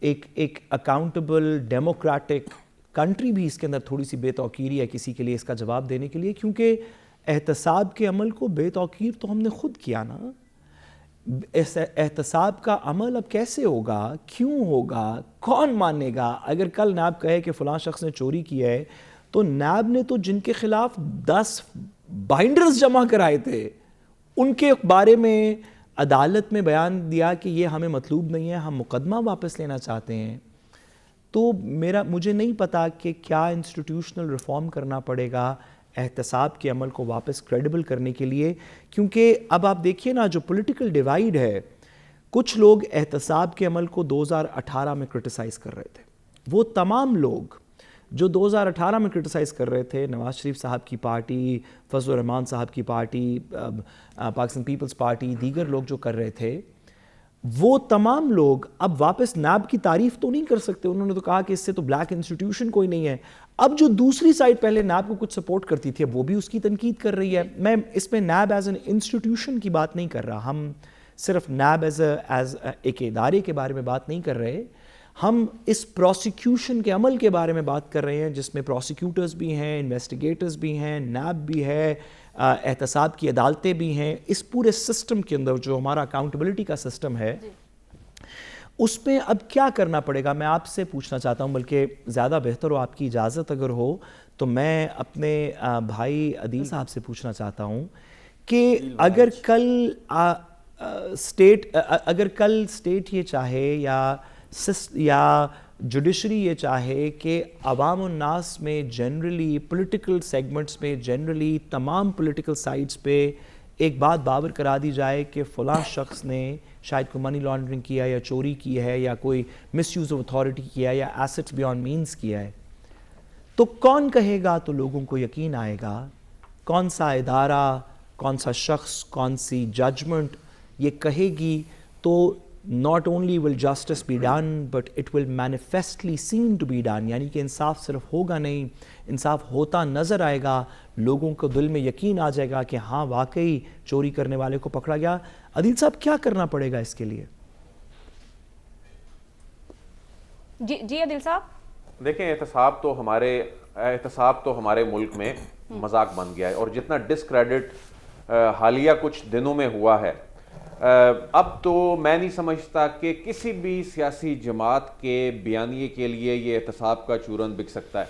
ایک accountable democratic country بھی اس کے اندر تھوڑی سی بے توقیری ہے کسی کے لیے اس کا جواب دینے کے لیے، کیونکہ احتساب کے عمل کو بے توقیر تو ہم نے خود کیا نا۔ اس احتساب کا عمل اب کیسے ہوگا، کیوں ہوگا، کون مانے گا؟ اگر کل نیب کہے کہ فلاں شخص نے چوری کی ہے، تو نیب نے تو جن کے خلاف 10 بائنڈرز جمع کرائے تھے ان کے بارے میں عدالت میں بیان دیا کہ یہ ہمیں مطلوب نہیں ہے، ہم مقدمہ واپس لینا چاہتے ہیں۔ تو مجھے نہیں پتا کہ کیا انسٹیٹیوشنل ریفارم کرنا پڑے گا احتساب کے عمل کو واپس کریڈیبل کرنے کے لیے، کیونکہ اب آپ دیکھیے نا جو پولیٹیکل ڈیوائیڈ ہے، کچھ لوگ احتساب کے عمل کو 2018 میں کرٹیسائز کر رہے تھے، وہ تمام لوگ جو 2018 میں کرٹیسائز کر رہے تھے، نواز شریف صاحب کی پارٹی، فضل الرحمان صاحب کی پارٹی، پاکستان پیپلز پارٹی، دیگر لوگ جو کر رہے تھے، وہ تمام لوگ اب واپس نیب کی تعریف تو نہیں کر سکتے۔ انہوں نے تو کہا کہ اس سے تو بلیک انسٹیٹیوشن کوئی نہیں ہے۔ اب جو دوسری سائڈ پہلے نیب کو کچھ سپورٹ کرتی تھی، اب وہ بھی اس کی تنقید کر رہی ہے۔ میں اس میں نیب ایز این انسٹیٹیوشن کی بات نہیں کر رہا، ہم صرف نیب ایز ایک ادارے کے بارے میں بات نہیں کر رہے، ہم اس پروسیکیوشن کے عمل کے بارے میں بات کر رہے ہیں جس میں پروسیکیوٹرز بھی ہیں، انویسٹیگیٹرز بھی ہیں، نیب بھی ہے، احتساب کی عدالتیں بھی ہیں۔ اس پورے سسٹم کے اندر جو ہمارا اکاؤنٹیبلٹی کا سسٹم ہے، اس میں اب کیا کرنا پڑے گا؟ میں آپ سے پوچھنا چاہتا ہوں، بلکہ زیادہ بہتر ہو آپ کی اجازت اگر ہو تو میں اپنے بھائی عدیل صاحب سے پوچھنا چاہتا ہوں کہ اگر کل اسٹیٹ یہ چاہے یا جوڈیشری یہ چاہے کہ عوام الناس میں جنرلی پولیٹیکل سیگمنٹس میں جنرلی تمام پولیٹیکل سائٹس پہ ایک بات باور کرا دی جائے کہ فلاں شخص نے شاید کوئی منی لانڈرنگ کیا یا چوری کی ہے یا کوئی مس یوز آف اتھارٹی کیا ہے یا ایسٹس بیانڈ مینس کیا ہے، تو کون کہے گا تو لوگوں کو یقین آئے گا؟ کون سا ادارہ، کون سا شخص، کون سی ججمنٹ یہ کہے گی؟ تو not only will justice be done but it will manifestly seem to be done، یعنی کہ انصاف صرف ہوگا نہیں، انصاف ہوتا نظر آئے گا، لوگوں کو دل میں یقین آ جائے گا کہ ہاں واقعی چوری کرنے والے کو پکڑا گیا۔ عدیل صاحب کیا کرنا پڑے گا اس کے لیے؟ جی عدیل صاحب دیکھیں، احتساب تو ہمارے ملک میں مذاق بن گیا ہے، اور جتنا ڈسکریڈٹ حالیہ کچھ دنوں میں ہوا ہے، اب تو میں نہیں سمجھتا کہ کسی بھی سیاسی جماعت کے بیانیے کے لیے یہ احتساب کا چورن بک سکتا ہے۔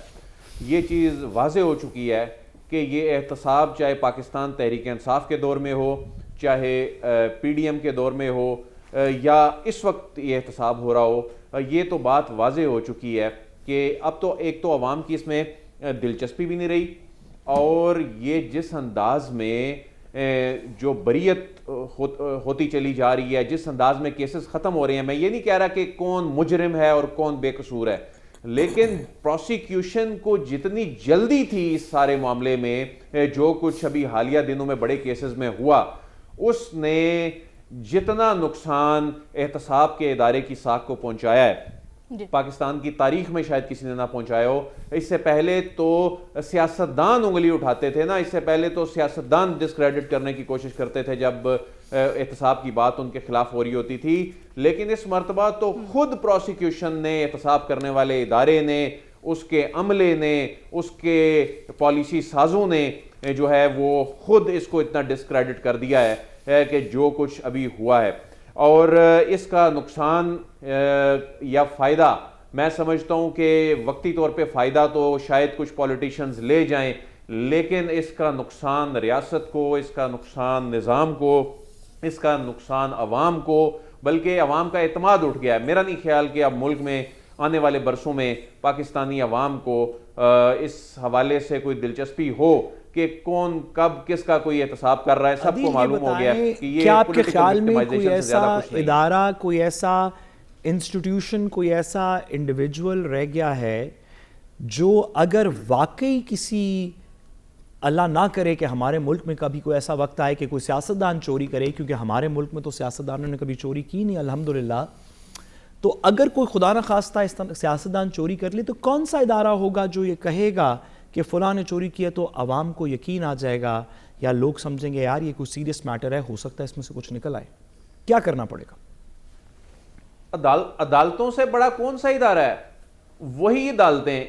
یہ چیز واضح ہو چکی ہے کہ یہ احتساب چاہے پاکستان تحریک انصاف کے دور میں ہو، چاہے پی ڈی ایم کے دور میں ہو، یا اس وقت یہ احتساب ہو رہا ہو، یہ تو بات واضح ہو چکی ہے کہ اب تو ایک تو عوام کی اس میں دلچسپی بھی نہیں رہی، اور یہ جس انداز میں جو بریت ہوتی چلی جا رہی ہے، جس انداز میں کیسز ختم ہو رہے ہیں، میں یہ نہیں کہہ رہا کہ کون مجرم ہے اور کون بے قصور ہے، لیکن پروسیکیوشن کو جتنی جلدی تھی اس سارے معاملے میں، جو کچھ ابھی حالیہ دنوں میں بڑے کیسز میں ہوا، اس نے جتنا نقصان احتساب کے ادارے کی ساکھ کو پہنچایا ہے، پاکستان کی تاریخ میں شاید کسی نے نہ پہنچایا ہو۔ اس سے پہلے تو سیاستدان انگلی اٹھاتے تھے نا، اس سے پہلے تو سیاستدان ڈسکریڈٹ کرنے کی کوشش کرتے تھے جب احتساب کی بات ان کے خلاف ہو رہی ہوتی تھی، لیکن اس مرتبہ تو خود پروسیکیوشن نے، احتساب کرنے والے ادارے نے، اس کے عملے نے، اس کے پالیسی سازوں نے جو ہے وہ خود اس کو اتنا ڈسکریڈٹ کر دیا ہے کہ جو کچھ ابھی ہوا ہے۔ اور اس کا نقصان یا فائدہ، میں سمجھتا ہوں کہ وقتی طور پہ فائدہ تو شاید کچھ پولیٹیشنز لے جائیں، لیکن اس کا نقصان ریاست کو، اس کا نقصان نظام کو، اس کا نقصان عوام کو، بلکہ عوام کا اعتماد اٹھ گیا ہے۔ میرا نہیں خیال کہ اب ملک میں آنے والے برسوں میں پاکستانی عوام کو اس حوالے سے کوئی دلچسپی ہو کہ کون کب کس کا کوئی احتساب کر رہا ہے، سب کو معلوم ہو گیا کہ یہ کیا آپ کے خیال میں کوئی ایسا ادارہ، کوئی ایسا انسٹیٹیوشن، کوئی ایسا انڈیویجول رہ گیا ہے جو اگر واقعی کسی، اللہ نہ کرے کہ ہمارے ملک میں کبھی کوئی ایسا وقت آئے کہ کوئی سیاستدان چوری کرے، کیونکہ ہمارے ملک میں تو سیاستدانوں نے کبھی چوری کی نہیں الحمدللہ، تو اگر کوئی خدا نہ خواستہ سیاستدان چوری کر لے تو کون سا ادارہ ہوگا جو یہ کہے گا کہ فلاں نے چوری کیا تو عوام کو یقین آ جائے گا یا لوگ سمجھیں گے یار یہ کوئی سیریس میٹر ہے، ہو سکتا ہے اس میں سے کچھ نکل آئے؟ کیا کرنا پڑے گا؟ عدالتوں سے بڑا کون سا ادارہ ہے؟ وہی عدالتیں،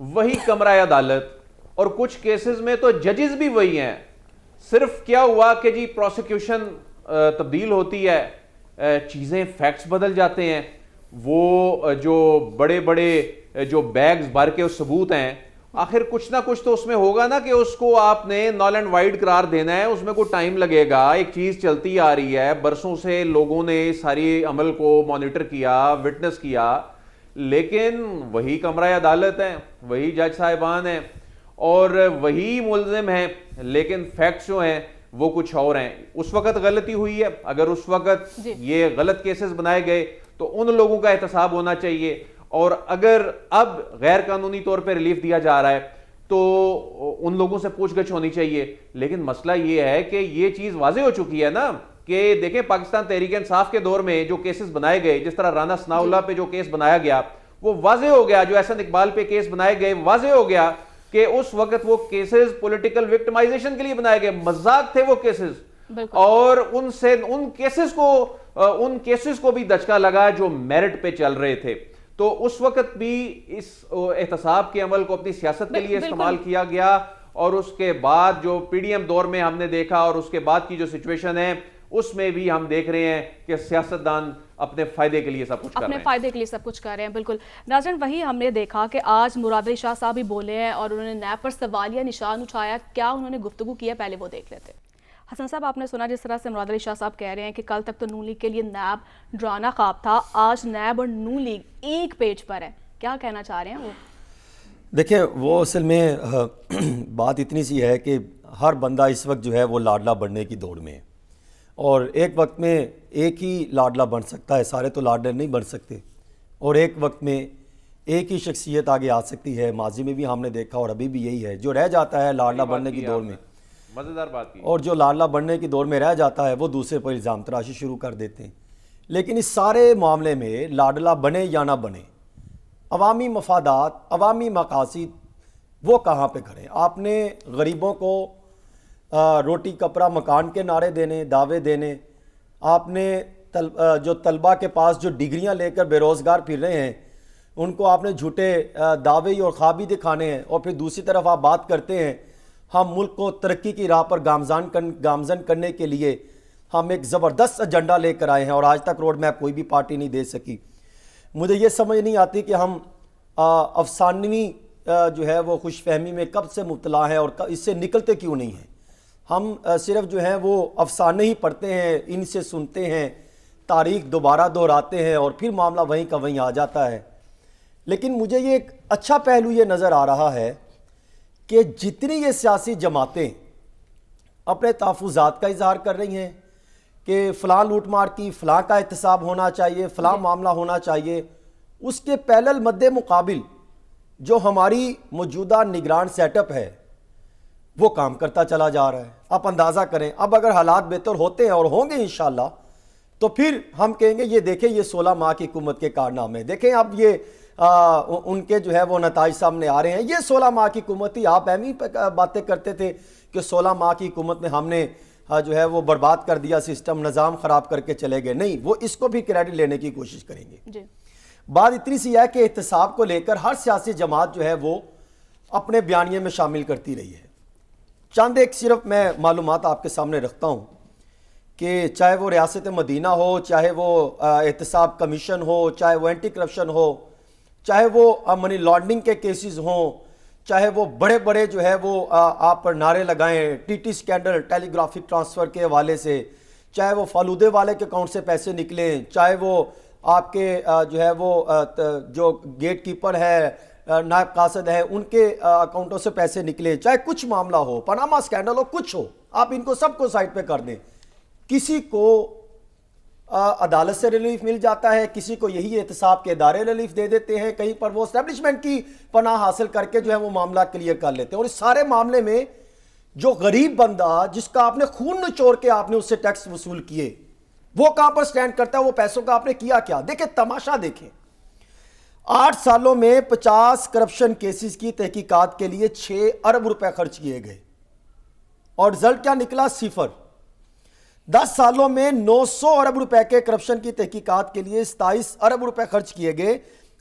وہی کمرہ عدالت، اور کچھ کیسز میں تو ججز بھی وہی ہیں. صرف کیا ہوا کہ جی پروسیکیوشن تبدیل ہوتی ہے، چیزیں فیکٹس بدل جاتے ہیں، وہ جو بڑے بڑے جو بیگز بھر کے ثبوت ہیں، آخر کچھ نہ کچھ تو اس میں ہوگا نا کہ اس کو آپ نے نال اینڈ وائڈ قرار دینا ہے. اس میں کوئی ٹائم لگے گا. ایک چیز چلتی آ رہی ہے، برسوں سے لوگوں نے ساری عمل کو مانیٹر کیا، وٹنس کیا، لیکن وہی کمرہ عدالت ہیں، وہی جج صاحبان ہیں اور وہی ملزم ہیں، لیکن فیکٹس جو ہیں وہ کچھ اور ہیں. اس وقت غلطی ہوئی ہے. اگر اس وقت یہ غلط کیسز بنائے گئے تو ان لوگوں کا احتساب ہونا چاہیے. اور اگر اب غیر قانونی طور پہ ریلیف دیا جا رہا ہے تو ان لوگوں سے پوچھ گچھ ہونی چاہیے. لیکن مسئلہ یہ ہے کہ یہ چیز واضح ہو چکی ہے نا کہ دیکھیں پاکستان تحریک انصاف کے دور میں جو کیسز بنائے گئے، جس طرح رانا ثناء اللہ پہ جو کیس بنایا گیا وہ واضح ہو گیا، جو احسن اقبال پہ کیس بنائے گئے واضح ہو گیا کہ اس وقت وہ کیسز پولیٹیکل وکٹمائزیشن کے لیے بنائے گئے، مذاق تھے وہ کیسز، اور ان کیسز کو بھی دھچکا لگا جو میرٹ پہ چل رہے تھے. تو اس وقت بھی اس احتساب کے عمل کو اپنی سیاست کے لیے استعمال کیا گیا، اور اس کے بعد جو پی ڈی ایم دور میں ہم نے دیکھا اور اس کے بعد کی جو سچویشن ہے اس میں بھی ہم دیکھ رہے ہیں کہ سیاستدان اپنے فائدے کے لیے سب کچھ کر رہے ہیں، اپنے فائدے کے لیے سب کچھ کر رہے ہیں. بالکل ناظرین، وہی ہم نے دیکھا کہ آج مراد علی شاہ صاحب بھی بولے ہیں اور انہوں نے نیب پر سوالیہ نشان اٹھایا. کیا انہوں نے گفتگو کی ہے، پہلے وہ دیکھ لیتے ہیں. حسن صاحب، آپ نے سنا جس طرح سے مراد علی شاہ صاحب کہہ رہے ہیں کہ کل تک تو نون لیگ کے لیے نیب ڈرانا خواب تھا، آج نیب اور نون لیگ ایک پیج پر ہے. کیا کہنا چاہ رہے ہیں وہ؟ دیکھیں، وہ اصل میں بات اتنی سی ہے کہ ہر بندہ اس وقت جو ہے وہ لاڈلا بننے کی دوڑ میں ہے، اور ایک وقت میں ایک ہی لاڈلا بن سکتا ہے، سارے تو لاڈلے نہیں بن سکتے، اور ایک وقت میں ایک ہی شخصیت آگے آ سکتی ہے. ماضی میں بھی ہم نے دیکھا اور ابھی بھی یہی ہے. جو رہ جاتا ہے لاڈلا بننے کی دوڑ میں، مزیدار بات کی، اور جو لاڈلا بننے کی دور میں رہ جاتا ہے وہ دوسرے پر الزام تراشی شروع کر دیتے ہیں. لیکن اس سارے معاملے میں لاڈلا بنے یا نہ بنے، عوامی مفادات، عوامی مقاصد وہ کہاں پہ کریں؟ آپ نے غریبوں کو روٹی کپڑا مکان کے نعرے دینے، دعوے دینے، آپ نے جو طلبہ کے پاس جو ڈگریاں لے کر بے روزگار پھر رہے ہیں ان کو آپ نے جھوٹے دعوے اور خواب ہی دکھانے ہیں، اور پھر دوسری طرف آپ بات کرتے ہیں ہم ملک کو ترقی کی راہ پر گامزن کرنے کے لیے ہم ایک زبردست ایجنڈا لے کر آئے ہیں، اور آج تک روڈ میپ کوئی بھی پارٹی نہیں دے سکی. مجھے یہ سمجھ نہیں آتی کہ ہم افسانوی جو ہے وہ خوش فہمی میں کب سے مبتلا ہیں اور اس سے نکلتے کیوں نہیں ہیں. ہم صرف جو ہیں وہ افسانے ہی پڑھتے ہیں، ان سے سنتے ہیں، تاریخ دوبارہ دہراتے ہیں اور پھر معاملہ وہیں کا وہیں آ جاتا ہے. لیکن مجھے یہ ایک اچھا پہلو یہ نظر آ رہا ہے کہ جتنی یہ سیاسی جماعتیں اپنے تحفظات کا اظہار کر رہی ہیں کہ فلاں لوٹ مار کی، فلاں کا احتساب ہونا چاہیے، فلاں معاملہ ہونا چاہیے، اس کے پیرلل مد مقابل جو ہماری موجودہ نگران سیٹ اپ ہے وہ کام کرتا چلا جا رہا ہے. آپ اندازہ کریں، اب اگر حالات بہتر ہوتے ہیں اور ہوں گے انشاءاللہ تو پھر ہم کہیں گے یہ دیکھیں یہ 16 ماہ کی حکومت کے کارنامے دیکھیں. اب یہ ان کے جو ہے وہ نتائج سامنے آ رہے ہیں. یہ 16 ماہ کی حکومت تھی. آپ اہمی باتیں کرتے تھے کہ 16 ماہ کی حکومت میں ہم نے جو ہے وہ برباد کر دیا سسٹم، نظام خراب کر کے چلے گئے. نہیں، وہ اس کو بھی کریڈٹ لینے کی کوشش کریں گے. بات اتنی سی ہے کہ احتساب کو لے کر ہر سیاسی جماعت جو ہے وہ اپنے بیانیے میں شامل کرتی رہی ہے. چند ایک صرف میں معلومات آپ کے سامنے رکھتا ہوں کہ چاہے وہ ریاست مدینہ ہو، چاہے وہ احتساب کمیشن ہو، چاہے وہ اینٹی کرپشن ہو، چاہے وہ منی لانڈرنگ کے کیسز ہوں، چاہے وہ بڑے بڑے جو ہے وہ آپ نعرے لگائیں ٹی ٹی سکینڈل ٹیلی گرافک ٹرانسفر کے حوالے سے، چاہے وہ فالودے والے کے اکاؤنٹ سے پیسے نکلیں، چاہے وہ آپ کے جو ہے وہ جو گیٹ کیپر ہے، نائب قاصد ہے، ان کے اکاؤنٹوں سے پیسے نکلیں، چاہے کچھ معاملہ ہو، پاناما سکینڈل ہو، کچھ ہو، آپ ان کو سب کو سائٹ پہ کر دیں. کسی کو عدالت سے ریلیف مل جاتا ہے، کسی کو یہی احتساب کے ادارے ریلیف دے دیتے ہیں، کہیں پر وہ اسٹیبلشمنٹ کی پناہ حاصل کر کے جو ہے وہ معاملہ کلیئر کر لیتے ہیں. اور اس سارے معاملے میں جو غریب بندہ جس کا آپ نے خون نچوڑ کے آپ نے اس سے ٹیکس وصول کیے، وہ کہاں پر سٹینڈ کرتا ہے؟ وہ پیسوں کا آپ نے کیا کیا؟ دیکھیں تماشا دیکھیں. 8 سالوں میں 50 کرپشن کیسز کی تحقیقات کے لیے 6 ارب روپے خرچ کیے گئے اور رزلٹ کیا نکلا؟ 0. 10 سالوں میں 900 ارب روپے کے کرپشن کی تحقیقات کے لیے 27 ارب روپے خرچ کیے گئے،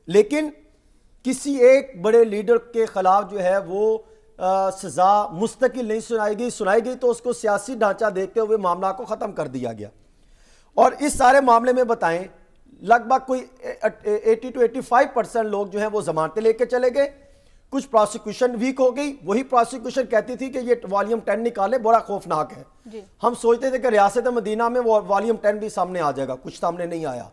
لیکن کسی ایک بڑے لیڈر کے خلاف جو ہے وہ سزا مستقل نہیں سنائی گئی تو اس کو سیاسی ڈھانچہ دیکھتے ہوئے معاملہ کو ختم کر دیا گیا. اور اس سارے معاملے میں بتائیں لگ بھگ کوئی 80 to 85% لوگ جو ہیں وہ ضمانتیں لے کے چلے گئے. کچھ پروسیکیوشن ویک ہو گئی. وہی پروسیکیوشن کہتی تھی کہ یہ والیوم 10 نکالے، بڑا خوفناک ہے. ہم سوچتے تھے کہ ریاست مدینہ میں وہ والیوم 10 بھی سامنے آ جائے گا، کچھ سامنے نہیں آیا.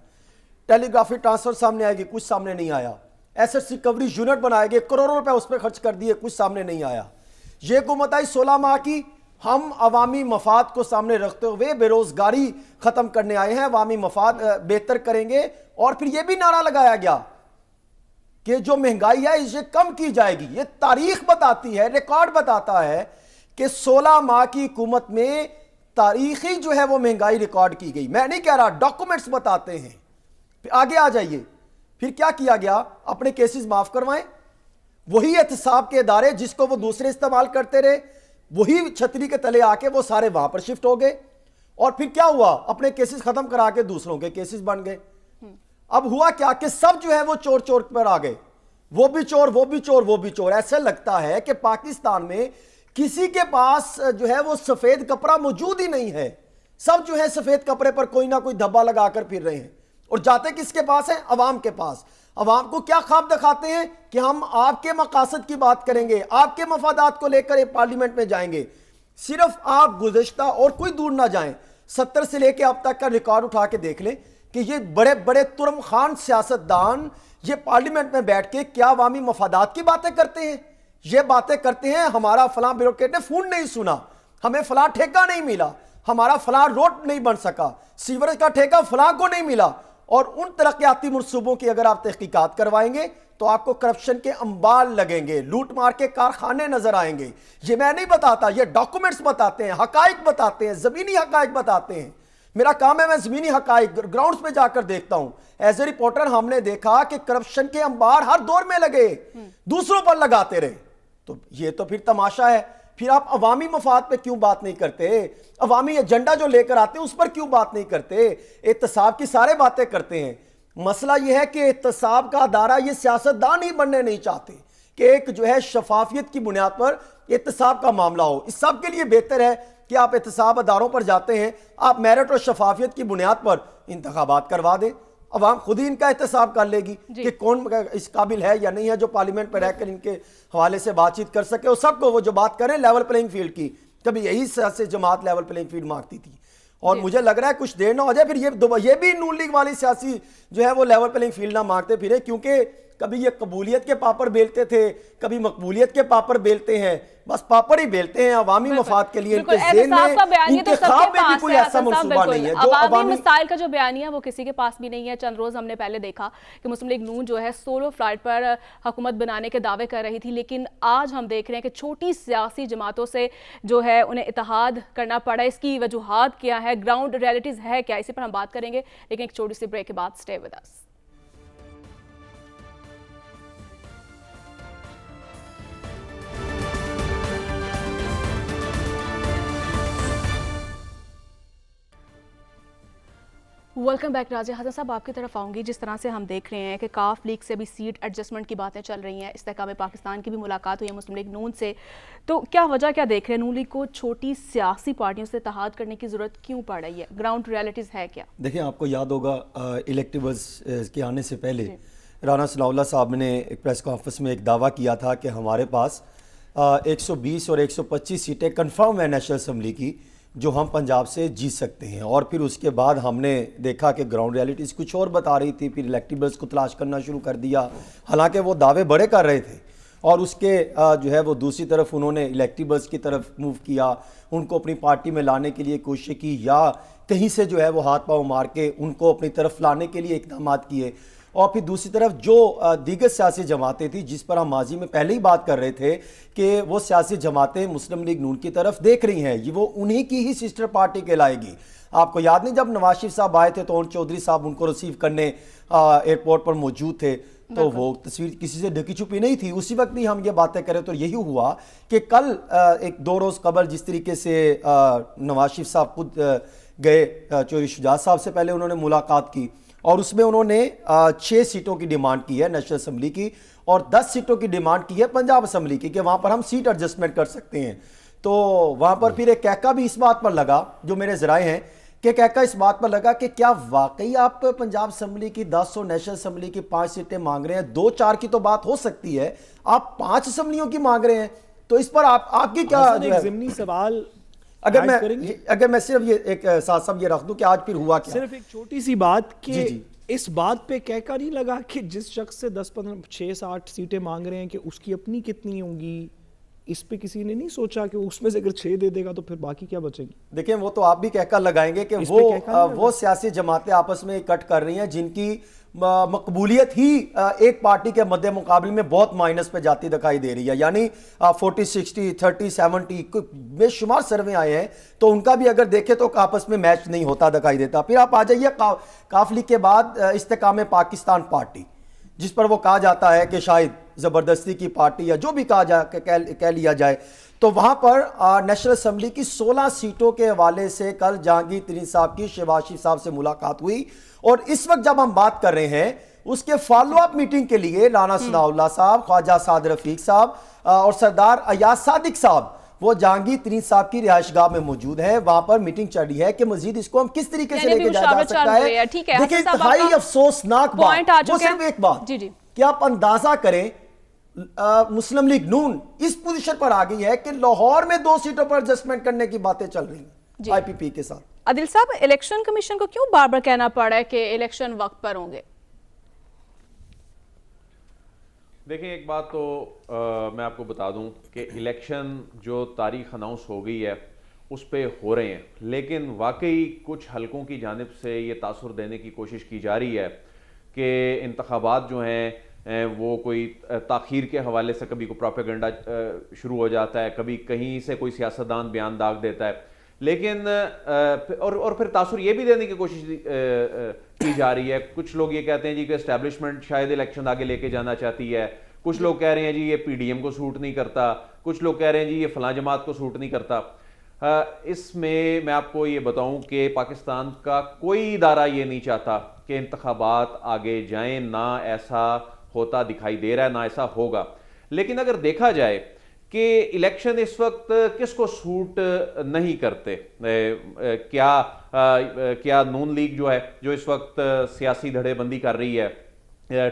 ٹیلی گرافی ٹرانسفر سامنے آئے گی، کچھ سامنے نہیں آیا. ایسٹ ریکوری یونٹ بنائے گئے، کروڑوں روپے اس پہ خرچ کر دیے، کچھ سامنے نہیں آیا. یہ حکومت آئی 16 ماہ کی، ہم عوامی مفاد کو سامنے رکھتے ہوئے بے روزگاری ختم کرنے آئے ہیں، عوامی مفاد بہتر کریں گے. اور پھر یہ بھی نعرہ لگایا گیا کہ جو مہنگائی ہے اسے کم کی جائے گی. یہ تاریخ بتاتی ہے، ریکارڈ بتاتا ہے کہ 16 ماہ کی حکومت میں تاریخی جو ہے وہ مہنگائی ریکارڈ کی گئی. میں نہیں کہہ رہا، ڈاکومنٹس بتاتے ہیں. پھر آگے آ جائیے، پھر کیا کیا گیا؟ اپنے کیسز معاف کروائیں. وہی احتساب کے ادارے جس کو وہ دوسرے استعمال کرتے رہے، وہی چھتری کے تلے آ کے وہ سارے وہاں پر شفٹ ہو گئے. اور پھر کیا ہوا؟ اپنے کیسز ختم کرا کے دوسروں کے کیسز بن گئے. اب ہوا کیا کہ سب جو ہے وہ چور چور پر آ گئے، وہ بھی چور، وہ بھی چور، وہ بھی چور. ایسے لگتا ہے کہ پاکستان میں کسی کے پاس جو ہے وہ سفید کپڑا موجود ہی نہیں ہے. سب جو ہے سفید کپڑے پر کوئی نہ کوئی دھبا لگا کر پھر رہے ہیں. اور جاتے کس کے پاس ہیں؟ عوام کے پاس. عوام کو کیا خواب دکھاتے ہیں کہ ہم آپ کے مقاصد کی بات کریں گے، آپ کے مفادات کو لے کر پارلیمنٹ میں جائیں گے. صرف آپ گزشتہ اور کوئی دور نہ جائیں، 70 سے لے کے اب تک کا ریکارڈ اٹھا کے دیکھ لیں کہ یہ بڑے بڑے ترم خان سیاستدان یہ پارلیمنٹ میں بیٹھ کے کیا عوامی مفادات کی باتیں کرتے ہیں. یہ باتیں کرتے ہیں ہمارا فلاں بیوروکریٹ نے فون نہیں سنا، ہمیں فلاں ٹھیکہ نہیں ملا، ہمارا فلاں روڈ نہیں بن سکا، سیوریج کا ٹھیکہ فلاں کو نہیں ملا. اور ان ترقیاتی منصوبوں کی اگر آپ تحقیقات کروائیں گے تو آپ کو کرپشن کے انبار لگیں گے، لوٹ مار کے کارخانے نظر آئیں گے. یہ میں نہیں بتاتا، یہ ڈاکومنٹس بتاتے ہیں، حقائق بتاتے ہیں، زمینی حقائق بتاتے ہیں. میرا کام ہے میں زمینی حقائق گراؤنڈز پہ جا کر دیکھتا ہوں. ایز اے رپورٹر ہم نے دیکھا کہ کرپشن کے انبار ہر دور میں لگے، دوسروں پر لگاتے رہے. تو یہ تو پھر تماشا ہے. پھر آپ عوامی مفاد پہ کیوں بات نہیں کرتے؟ عوامی ایجنڈا جو لے کر آتے ہیں اس پر کیوں بات نہیں کرتے؟ احتساب کی سارے باتیں کرتے ہیں. مسئلہ یہ ہے کہ احتساب کا ادارہ یہ سیاستدان ہی بننے نہیں چاہتے کہ ایک جو ہے شفافیت کی بنیاد پر احتساب کا معاملہ ہو. اس سب کے لیے بہتر ہے کہ آپ احتساب اداروں پر جاتے ہیں، آپ میرٹ اور شفافیت کی بنیاد پر انتخابات کروا دیں. عوام خود ہی ان کا احتساب کر لے گی کہ کون اس قابل ہے یا نہیں ہے جو پارلیمنٹ پہ رہ کر ان کے حوالے سے بات چیت کر سکے. اور سب کو وہ جو بات کریں لیول پلینگ فیلڈ کی، کبھی یہی سیاسی جماعت لیول پلینگ فیلڈ مانگتی تھی. اور مجھے لگ رہا ہے کچھ دیر نہ ہو جائے پھر یہ بھی نون لیگ والی سیاسی جو ہے وہ لیول پلینگ فیلڈ نہ مانگتے پھرے، کیونکہ کبھی یہ قبولیت کے پاپڑ بیلتے تھے، کبھی مقبولیت کے پاپڑ بیلتے ہیں. بس پاپڑ ہی بیلتے ہیں عوامی مفاد کے لیے. ان کے ذہن میں ان کے خواب میں بھی کوئی ایسا منصوبہ نہیں ہے جو عوامی مسائل کا جو بیانیہ وہ کسی کے پاس بھی نہیں ہے. چند روز ہم نے پہلے دیکھا کہ مسلم لیگ نون جو ہے سولو فلائٹ پر حکومت بنانے کے دعوے کر رہی تھی، لیکن آج ہم دیکھ رہے ہیں کہ چھوٹی سیاسی جماعتوں سے جو ہے انہیں اتحاد کرنا پڑا. اس کی وجوہات کیا ہے، گراؤنڈ ریئلٹیز ہے کیا، اسی پر ہم بات کریں گے. لیکن ایک چھوٹی سی بریک کے بعد stay with us. Welcome back. Raja Hasan صاحب آپ کی طرف آؤں گی. جس طرح سے ہم دیکھ رہے ہیں کہ کاف لیگ سے بھی سیٹ ایڈجسٹمنٹ کی باتیں چل رہی ہیں، استحکام پاکستان کی بھی ملاقات ہوئی ہے مسلم لیگ نون سے، تو کیا وجہ کیا دیکھ رہے ہیں؟ نون لیگ کو چھوٹی سیاسی پارٹیوں سے اتحاد کرنے کی ضرورت کیوں پڑ رہی ہے؟ گراؤنڈ ریئلٹیز ہے کیا؟ دیکھیں آپ کو یاد ہوگا الیکٹیوز کے آنے سے پہلے رانا ثناء اللہ صاحب نے ایک پریس کانفرنس میں ایک دعویٰ کیا تھا کہ ہمارے پاس 120 اور 125 سیٹیں کنفرم ہیں نیشنل اسمبلی کی جو ہم پنجاب سے جیت سکتے ہیں. اور پھر اس کے بعد ہم نے دیکھا کہ گراؤنڈ ریئلٹیز کچھ اور بتا رہی تھی. پھر الیکٹیبلز کو تلاش کرنا شروع کر دیا، حالانکہ وہ دعوے بڑے کر رہے تھے. اور اس کے جو ہے وہ دوسری طرف انہوں نے الیکٹیبلز کی طرف موو کیا، ان کو اپنی پارٹی میں لانے کے لیے کوشش کی، یا کہیں سے جو ہے وہ ہاتھ پاؤں مار کے ان کو اپنی طرف لانے کے لیے اقدامات کیے. اور پھر دوسری طرف جو دیگر سیاسی جماعتیں تھیں جس پر ہم ماضی میں پہلے ہی بات کر رہے تھے کہ وہ سیاسی جماعتیں مسلم لیگ نون کی طرف دیکھ رہی ہیں، یہ وہ انہی کی ہی سسٹر پارٹی کہلائے گی. آپ کو یاد نہیں جب نواز شریف صاحب آئے تھے تو چودھری صاحب ان کو ریسیو کرنے ایئرپورٹ پر موجود تھے، تو وہ تصویر کسی سے ڈھکی چھپی نہیں تھی. اسی وقت بھی ہم یہ باتیں کریں تو یہی ہوا کہ کل ایک 2 روز قبل جس طریقے سے نواز شریف صاحب خود گئے چودھری شجاعت صاحب سے پہلے انہوں نے ملاقات کی اور اس میں انہوں نے 6 سیٹوں کی ڈیمانڈ کی ہے نیشنل اسمبلی کی اور 10 سیٹوں کی ڈیمانڈ کی ہے پنجاب اسمبلی کی کہ وہاں پر ہم سیٹ ایڈجسٹمنٹ کر سکتے ہیں. تو وہاں پر پھر ایک کہکا بھی اس بات پر لگا, جو میرے ذرائع ہیں کہ کہکا اس بات پر لگا کہ کیا واقعی آپ پنجاب اسمبلی کی 10 اور نیشنل اسمبلی کی 5 سیٹیں مانگ رہے ہیں؟ 2-4 کی تو بات ہو سکتی ہے, آپ 5 اسمبلیوں کی مانگ رہے ہیں, تو اس پر آپ کی کیا جو ہے ضمنی سوال اگر میں صرف یہ ایک ساتھ ساتھ یہ رکھ دوں کہ آج پھر ہوا کیا؟ صرف ایک چھوٹی سی بات کہ اس بات پہ کہکا نہیں لگا کہ جس شخص سے 6-8 سیٹیں مانگ رہے ہیں کہ اس کی اپنی کتنی ہوں گی, اس پہ کسی نے نہیں سوچا کہ اس میں سے اگر 6 دے دے گا تو پھر باقی کیا بچے گی؟ دیکھیں وہ تو آپ بھی کہکا لگائیں گے کہ وہ سیاسی جماعتیں آپس میں اکٹھ کر رہی ہیں جن کی مقبولیت ہی ایک پارٹی کے مد مقابل میں بہت مائنس پہ جاتی دکھائی دے رہی ہے, یعنی 40-60 30-70 بے شمار سروے آئے ہیں تو ان کا بھی اگر دیکھیں تو آپس میں میچ نہیں ہوتا دکھائی دیتا. پھر آپ آ جائیے کاف لیگ کے بعد استحکام پاکستان پارٹی, جس پر وہ کہا جاتا ہے کہ شاید زبردستی کی پارٹی یا جو بھی کہہ لیا جائے, تو وہاں پر نیشنل اسمبلی کی 16 سیٹوں کے حوالے سے کل جہانگیر ترین صاحب کی شہباز شریف صاحب سے ملاقات ہوئی اور اس وقت جب ہم بات کر رہے ہیں اس کے فالو اپ میٹنگ کے لیے رانا ثناء اللہ صاحب, خواجہ سعد رفیق صاحب اور سردار ایاز صادق صاحب وہ جہانگیر ترین صاحب کی رہائش گاہ میں موجود ہے, وہاں پر میٹنگ چل رہی ہے کہ مزید اس کو ہم کس طریقے سے لے کے جایا جا سکتا ہے. دیکھیں انتہائی افسوسناک بات, وہ صرف ایک بات کہ آپ اندازہ کریں مسلم لیگ نون اس پوزیشن پر آ گئی ہے کہ لاہور میں 2 سیٹوں پر ایڈجسٹمنٹ کرنے کی باتیں چل رہی ہیں آئی پی پی کے ساتھ. عادل صاحب, الیکشن کمیشن کو کیوں بار بار کہنا پڑا ہے کہ الیکشن وقت پر ہوں گے؟ دیکھیں ایک بات تو میں آپ کو بتا دوں کہ الیکشن جو تاریخ اناؤنس ہو گئی ہے اس پہ ہو رہے ہیں, لیکن واقعی کچھ حلقوں کی جانب سے یہ تاثر دینے کی کوشش کی جا رہی ہے کہ انتخابات جو ہیں وہ کوئی تاخیر کے حوالے سے کبھی کوئی پروپیگنڈا شروع ہو جاتا ہے, کبھی کہیں سے کوئی سیاستدان بیان داغ دیتا ہے, لیکن اور پھر تاثر یہ بھی دینے کی کوشش کی جا رہی ہے. کچھ لوگ یہ کہتے ہیں جی کہ اسٹیبلشمنٹ شاید الیکشن آگے لے کے جانا چاہتی ہے, کچھ لوگ کہہ رہے ہیں جی یہ پی ڈی ایم کو سوٹ نہیں کرتا, کچھ لوگ کہہ رہے ہیں جی یہ فلاں جماعت کو سوٹ نہیں کرتا. اس میں آپ کو یہ بتاؤں کہ پاکستان کا کوئی ادارہ یہ نہیں چاہتا کہ انتخابات آگے جائیں, نہ ایسا ہوتا دکھائی دے رہا ہے, نہ ایسا ہوگا. لیکن اگر دیکھا جائے کہ الیکشن اس وقت کس کو سوٹ نہیں کرتے, کیا نون لیگ جو ہے جو اس وقت سیاسی دھڑے بندی کر رہی ہے,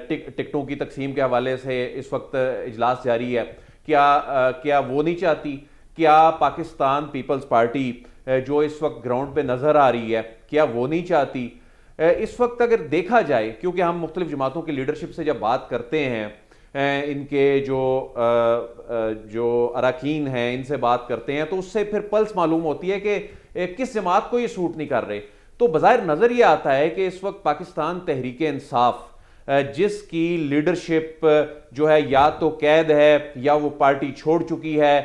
ٹکٹوں کی تقسیم کے حوالے سے اس وقت اجلاس جاری ہے, کیا وہ نہیں چاہتی؟ کیا پاکستان پیپلز پارٹی جو اس وقت گراؤنڈ پہ نظر آ رہی ہے کیا وہ نہیں چاہتی؟ اس وقت اگر دیکھا جائے, کیونکہ ہم مختلف جماعتوں کی لیڈرشپ سے جب بات کرتے ہیں, ان کے جو اراکین ہیں ان سے بات کرتے ہیں, تو اس سے پھر پلس معلوم ہوتی ہے کہ کس جماعت کو یہ سوٹ نہیں کر رہے. تو بظاہر نظر یہ آتا ہے کہ اس وقت پاکستان تحریک انصاف جس کی لیڈرشپ جو ہے یا تو قید ہے یا وہ پارٹی چھوڑ چکی ہے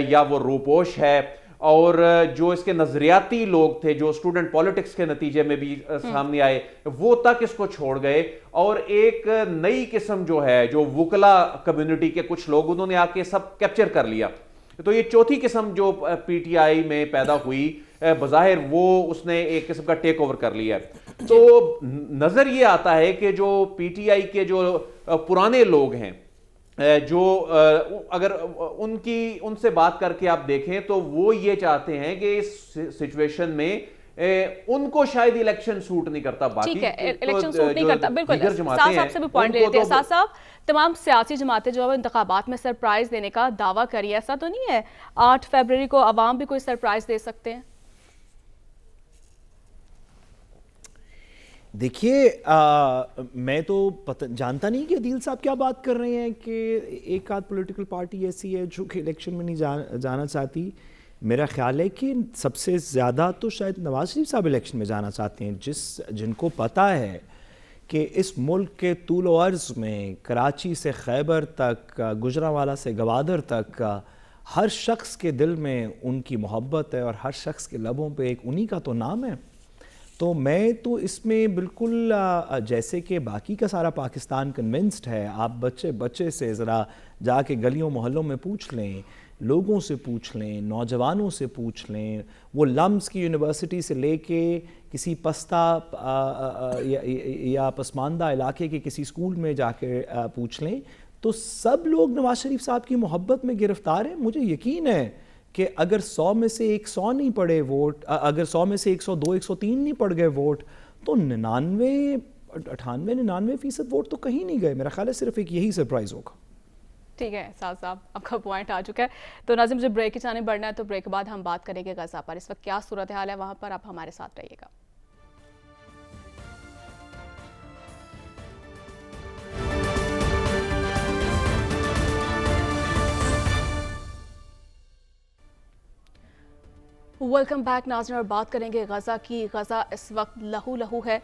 یا وہ روپوش ہے, اور جو اس کے نظریاتی لوگ تھے جو اسٹوڈنٹ پالیٹکس کے نتیجے میں بھی سامنے آئے وہ تک اس کو چھوڑ گئے, اور ایک نئی قسم جو ہے جو وکلا کمیونٹی کے کچھ لوگ انہوں نے آ کے سب کیپچر کر لیا. تو یہ چوتھی قسم جو پی ٹی آئی میں پیدا ہوئی بظاہر وہ اس نے ایک قسم کا ٹیک اوور کر لیا. تو نظر یہ آتا ہے کہ جو پی ٹی آئی کے جو پرانے لوگ ہیں جو اگر ان سے بات کر کے آپ دیکھیں تو وہ یہ چاہتے ہیں کہ اس سچویشن میں ان کو شاید الیکشن سوٹ نہیں کرتا. ٹھیک ہے, الیکشن سوٹ نہیں کرتا, بالکل. ساتھ صاحب سے بھی پوائنٹ لے لیتے ہیں. ساتھ صاحب, تمام سیاسی جماعتیں جو انتخابات میں سرپرائز دینے کا دعویٰ کری, ایسا تو نہیں ہے 8 فروری کو عوام بھی کوئی سرپرائز دے سکتے ہیں؟ دیکھیے میں تو جانتا نہیں کہ عدیل صاحب کیا بات کر رہے ہیں کہ ایک آدھ پولیٹیکل پارٹی ایسی ہے جو کہ الیکشن میں نہیں جانا چاہتی. میرا خیال ہے کہ سب سے زیادہ تو شاید نواز شریف صاحب الیکشن میں جانا چاہتے ہیں, جن کو پتہ ہے کہ اس ملک کے طول و عرض میں کراچی سے خیبر تک, گجرانوالہ سے گوادر تک ہر شخص کے دل میں ان کی محبت ہے اور ہر شخص کے لبوں پہ ایک انہی کا تو نام ہے. تو میں تو اس میں بالکل جیسے کہ باقی کا سارا پاکستان کنونسڈ ہے, آپ بچے سے ذرا جا کے گلیوں محلوں میں پوچھ لیں لوگوں سے پوچھ لیں، نوجوانوں سے پوچھ لیں، وہ لمس کی یونیورسٹی سے لے کے کسی پستہ یا پسماندہ علاقے کے کسی اسکول میں جا کے پوچھ لیں، تو سب لوگ نواز شریف صاحب کی محبت میں گرفتار ہیں. مجھے یقین ہے کہ اگر 100 میں سے 100 نہیں پڑے ووٹ، اگر 100 میں سے 102 103 نہیں پڑ گئے ووٹ، تو 98-99% ووٹ تو کہیں نہیں گئے. میرا خیال ہے صرف ایک یہی سرپرائز ہوگا. ٹھیک ہے سعد صاحب، آپ کا پوائنٹ آ چکا ہے. تو ناظرین مجھے بریک کی جانب بڑھنا ہے، تو بریک کے بعد ہم بات کریں گے غزہ پر اس وقت کیا صورتحال ہے وہاں پر. آپ ہمارے ساتھ رہیے گا. ویلکم بیک ناظرین، اور بات کریں گے غزہ کی. غزہ اس وقت لہو لہو ہے.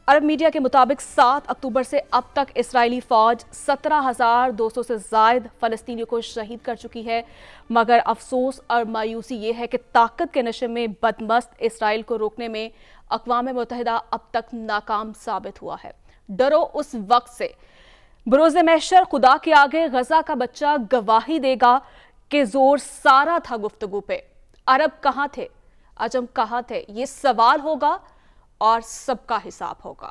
عرب میڈیا کے مطابق 7 اکتوبر سے اب تک اسرائیلی فوج 17,200 سے زائد فلسطینیوں کو شہید کر چکی ہے. مگر افسوس اور مایوسی یہ ہے کہ طاقت کے نشے میں بدمست اسرائیل کو روکنے میں اقوام متحدہ اب تک ناکام ثابت ہوا ہے. ڈرو اس وقت سے، بروز محشر خدا کے آگے غزہ کا بچہ گواہی دے گا کہ زور سارا تھا گفتگو پہ. عرب کہاں تھے، عجم کہاں تھے، یہ سوال ہوگا اور سب کا حساب ہوگا.